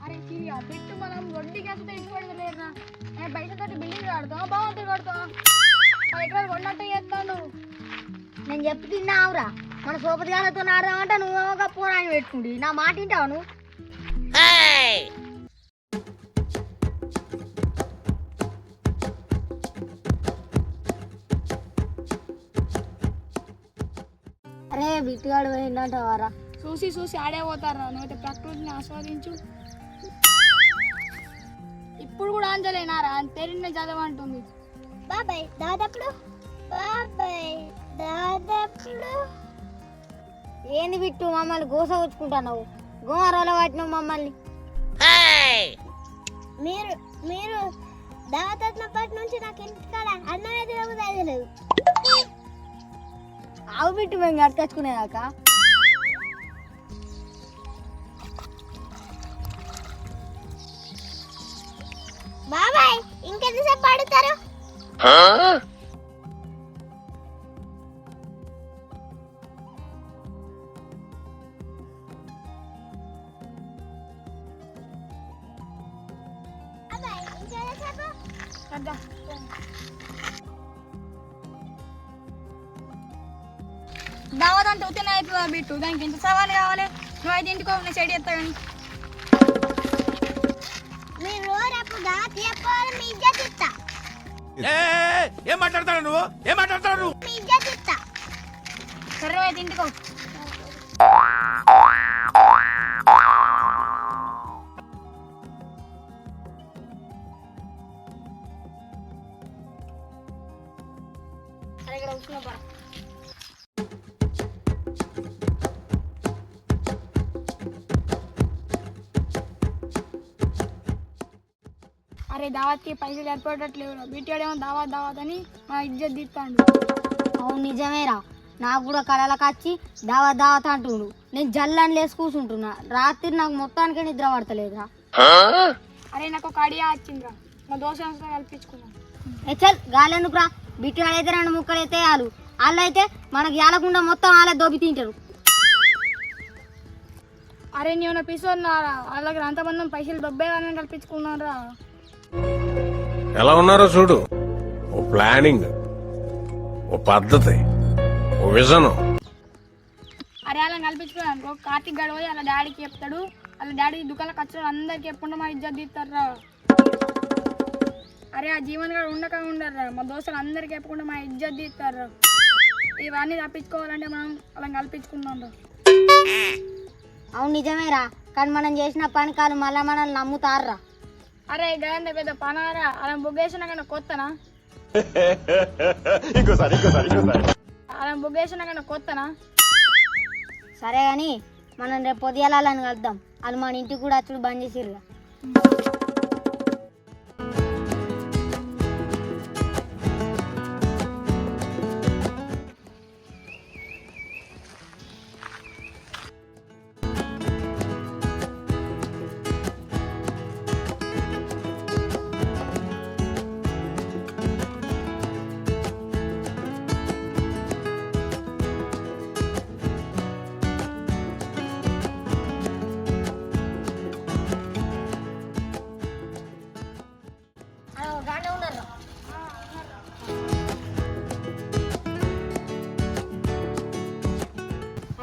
అరే Syria bit మనం వడ్డీ గ్యాస్ ఇచ్చిపడలేరురా. బయట బిల్డింగ్ కడతాం బాగుంటుంది కడతాం 10 ఎకరాలు కొన్నట్టు చేస్తాడు. నేను చెప్తున్నావురా మన సోపతి గాలతో ఆడదామంటే నువ్వేమో పోరాని పెట్టుకుండి నా మాట వింటావు నువ్వు. అరే బిట్టుగాడు పోయిందంటావారా? చూసి చూసి ఆడే పోతారా. నువ్వైతే ప్రకృతిని ఆస్వాదించు. ఇప్పుడు కూడా అంజలేనారా తెరిన చదవంటుంది. బాబాయ్ దాదాపుడు ఏంది బిట్టు మమ్మల్ని గోస వచ్చుకుంటున్నావు? గోమరోల పట్టినావు మమ్మల్ని. మీరు మీరు దావతప్పటి నుంచి నాకు ఇంటికాడ అన్నమే తినలేదు. ఆవు బిట్టు మేము కట్టుకొచ్చుకునేదాకా బాబాయ్ ఇంకెంతసేపు పడుతారు? దావత్ అంటే ఉత్తిన అవుతుందా బిట్టు? దానికి ఇంత సవాలు కావాలి. నువ్వైతే ఇంటికో నేను సైడ్ చేస్తా. కానీ మీరు రేపు దావత్ చెప్పాలి మీ ఇజ్జత్ ఇస్తా. ఏం మాట్లాడతాడు నువ్వు? ఏం మాట్లాడతాడు నువ్వు? మీ ఇజ్జత్ ఇస్తా. సరే అయితే ఇంటికో. అరే ఇక్కడ కూర్చున్నా పరా. అరే దావత్కి పైసలు ఏర్పడట్లేవు. బిట్టాడేమో దావత్ దావత్ అని మా ఇజ్జత్ తీస్తాడు. అవును నిజమేరా. నాకు కూడా కళలకు వచ్చి దావత్ దావత్ అంటుండు. నేను జల్లని లేసి కూర్చుంటున్నా. రాత్రి నాకు మొత్తానికే నిద్ర పడతలేదురా. అరే నాకు ఒక ఐడియా వచ్చిందిరా. మా దోస్తులతో కల్పించుకున్నాం. చల్ గాలెందుకురా. బిట్టు అయితే 2 ముక్కలు అయితే చాలు. వాళ్ళు అయితే మనకి ఏలకుండా మొత్తం వాళ్ళే దోబి తింటారు. అరే నేను పిస్తున్నారా వాళ్ళ దగ్గర అంతమంది పైసలు దొబ్బే వాళ్ళని కల్పించుకున్నారా. ఎలా ఉన్నారో చూడు. ఓ ప్లానింగ్, ఓ పద్ధతి, ఓ విజన్. అరే వాళ్ళని కల్పించుకున్నాను. కార్తీక్ గడు పోయి వాళ్ళ డాడీకి చెప్తాడు. వాళ్ళ డాడీ దుకాణం ఖర్చులు అందరికి చెప్పుకుంటే మా ఇజ్జత్ తీస్తారా. అరే ఆ జీవన్ గడు ఉండర్రా. మా దోస్తులు అందరికి చెప్పుకుంటే మా ఇజ్జత్ తీస్తారా. ఇవన్నీ తప్పించుకోవాలంటే మనం వాళ్ళని కల్పించుకున్నాం. అవును నిజమేరా. కానీ మనం చేసిన పనికాలు మళ్ళా మనల్ని నమ్ముతారా. అరే గయంత పెద్ద పనారా. అలా బొగ్గేసిన కన్నా కొత్తనా? అలా బొగ్గేసిన కన్నా కొత్తనా? సరే కానీ మనం రేపు పొద్దుగాలని కలుద్దాం. వాళ్ళు మన ఇంటికి కూడా వచ్చి బంద్ చేసిర్రుగా.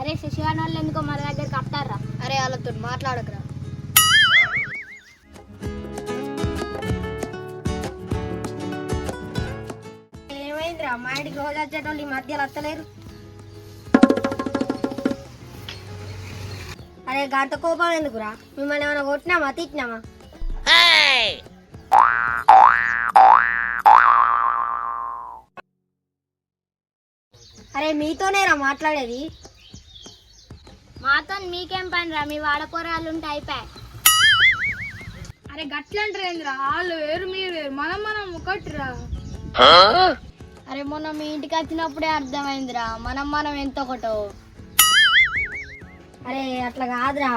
అరే శశివాన్ వాళ్ళు ఎందుకో మన దగ్గరికి వస్తారా? అరే వాళ్ళతో మాట్లాడకరా. ఏమైందిరా మా ఇంటికి రోజు వచ్చేటోళ్ళు ఈ మధ్యలో వస్తలేరు? అరే గంట కోపం ఎందుకురా? మిమ్మల్ని ఏమైనా కొట్టినామా తిట్టినామా? అరే మీతోనేరా మాట్లాడేది. మాతో మీకేం పని రా. మీ వాడపోరాలు ఉంటే అయిపోయాయి. అరే గట్లంటారేంద్రా. వాళ్ళు వేరు మీరు వేరు. మనం ఒకటిరా. అరే మొన్న మీ ఇంటికి వచ్చినప్పుడే అర్థమైందిరా మనం ఎంత ఒకటో. అరే అట్లా కాదురా.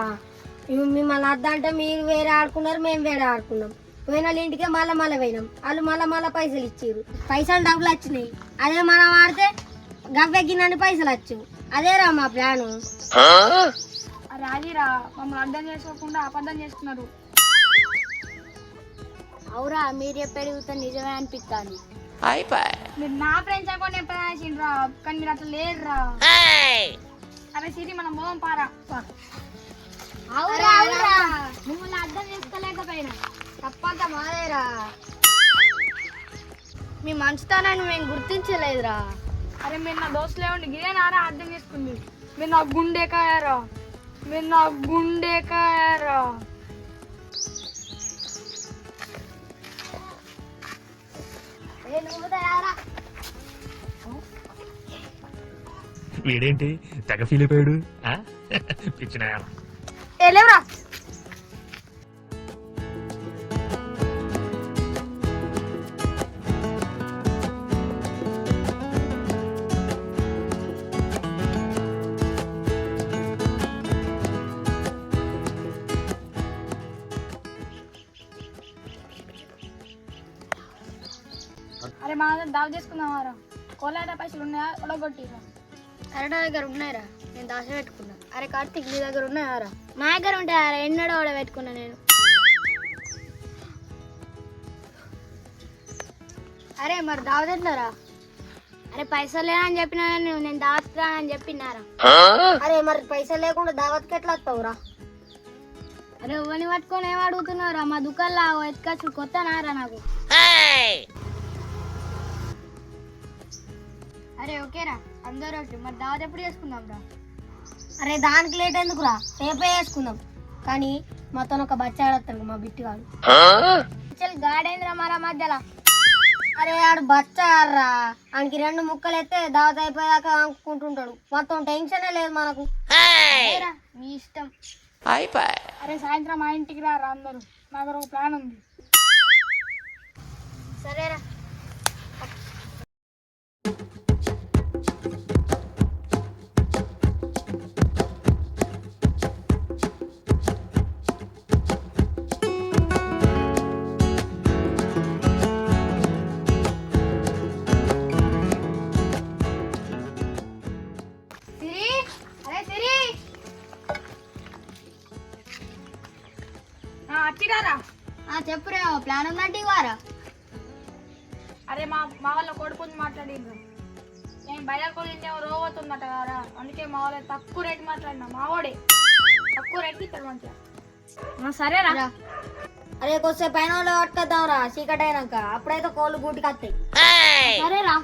మిమ్మల్ని అద్దా అంటే మీరు వేరే ఆడుకున్నారు, మేము వేరే ఆడుకున్నాం. పోయిన వాళ్ళ ఇంటికే మళ్ళా పోయినాం. వాళ్ళు మళ్ళా పైసలు ఇచ్చారు. పైసలు డబ్బులు వచ్చినాయి. అదే మనం ఆడితే గవ్వెక్కినన్ని పైసలు వచ్చు. అదేరా మా ప్లాను. అరే అదిరా, మమ్మల్ని అర్థం చేసుకోకుండా అబద్ధం చేస్తున్నారు. అవురా, మీరు చెప్పేది నిజమే అనిపిస్తాను. మీరు నా ఫ్రెండ్స్ అనుకోండి ఎప్పుడు వేసిండ్రా, కానీ మీరు అట్లా లేరురా. అరే సిరి మనం పోదాం పారా. అవురా అవురా, మిమ్మల్ని అర్థం చేసుకోలేకపోయినా తప్పంతా మాదేరా. మీ మంచితనాన్ని మేము గుర్తించలేదురా. అరే మీరు నా దోస్తులే ఉండి గిరేనారా అర్థం చేసుకుంది. మీరు నా గుండె కాయారా, మీరు నా గుండె కాయారా. వీడేంటి తెగ ఫీల్ అయిపోయాడు? పిచ్చిన లేవురా. అరే మా దావ చేసుకుందామారా. కోలాట పైసలు ఉన్నాయా? ఒడగొట్టిరా. కరెంట్ దగ్గర ఉన్నాయిరా, నేను దాచి పెట్టుకున్నా. అరే కార్తీక్, నీ దగ్గర ఉన్నాయారా? మా దగ్గర ఉంటాయారా, ఎన్నడో కూడా పెట్టుకున్నా నేను. అరే మరి దావతిన్నారా? అరే పైసలు లేనని చెప్పినా నేను దాచుతానని చెప్పినారా. అరే మరి పైసలు లేకుండా దావత్కి ఎట్లా వస్తావురా? అరే ఇవన్నీ పట్టుకొని ఏం అడుగుతున్నారా? మా దుకాణంలో ఎత్తుకొచ్చు కొత్త నారా నాకు. అరే ఓకేరా, అందరూ ఒకటి. మరి దావత్ ఎప్పుడు చేసుకుందాం రా? అరే దానికి లేట్ ఎందుకురా, రేపే వేసుకుందాం. కానీ మాతో ఒక బచ్చాడతాడు, మా బిట్టిగాడు. గాడేంద్రా మరా మధ్యలో. అరే ఆడు బచ్చారా, ఆయనకి 2 ముక్కలు ఎత్తే దావత్ అయిపోయాక అనుకుంటుంటాడు. మొత్తం టెన్షనే లేదు మనకు. మీ ఇష్టం. అరే సాయంత్రం మా ఇంటికి రారా అందరూ, నా దగ్గర ఒక ప్లాన్ ఉంది. సరేరా. వచ్చిరారా. చెప్పురా, ప్లాన్ ఉందంటే వారా. అరే మా వాళ్ళ కొడుకుని మాట్లాడిండ్రు. నేను బయట కొలింటే రోగవుతుందట కదా, అందుకే మా వాళ్ళ తక్కువ రేటు మాట్లాడినా. మా వాడే తక్కువ రేటుకి ఇస్తాడు మంచిగా. సరేరా. అరే కొద్దిసేపు పైన వాళ్ళు పట్టుకొద్దాంరా, చీకటి అయినాక. అప్పుడైతే కోళ్ళు గూటికి వస్తాయి. సరేరా.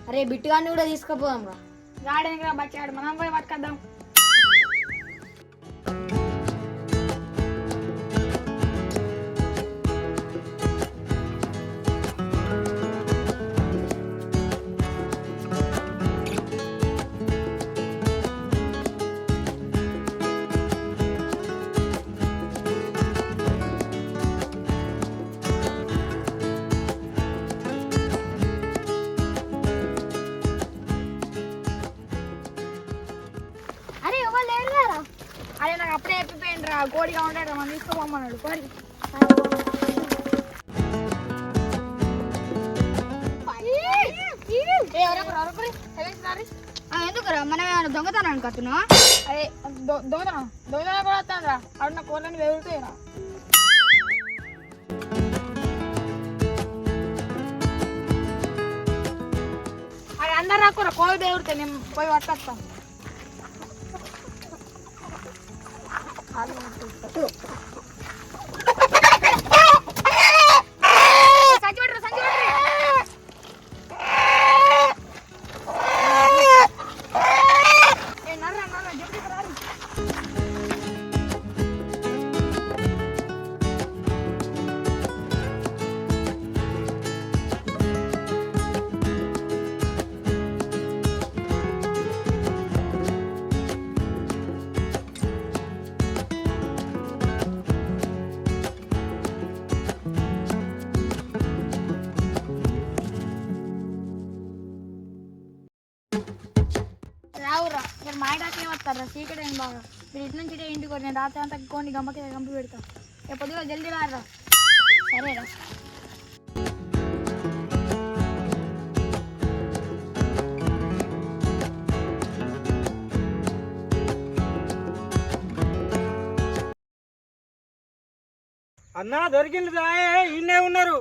అరే బిట్టుగాన్ని కూడా తీసుకుపోదాం రా. గాడెనకరా బచ్చాడు, మనం పోయి పట్టుకొద్దాం. అరే నాకు అప్పుడే చెప్పిపోయింది రా, కోడిగా ఉంటాడు మనం తీసుకోమన్నాడు. కోడి ఎందుకురా, మనం ఏమైనా దొంగతనం అనుకుంటున్నా? అదే దొంగతనం కూడా వస్తాను రా. అడు నా కోళ్ళని వెదురుతాయి రా. అరే అందరు రాకురా, కోళ్ళు వెదురుతాయి. నేను పోయి పట్టుకొస్తాను. రావురా, మీరు మా ఇంటి అట్లే వస్తారా? చీకటి ఏం బాగా. మీరు ఇటు నుంచి ఇంటికి వచ్చి నేను రాత్రి అంతా కొన్ని గంపకి గంపి పెడతా. పొద్దుగా జల్దీ రారా. సరేరా. అన్నా దొరికింది ఇన్నే ఉన్నారు.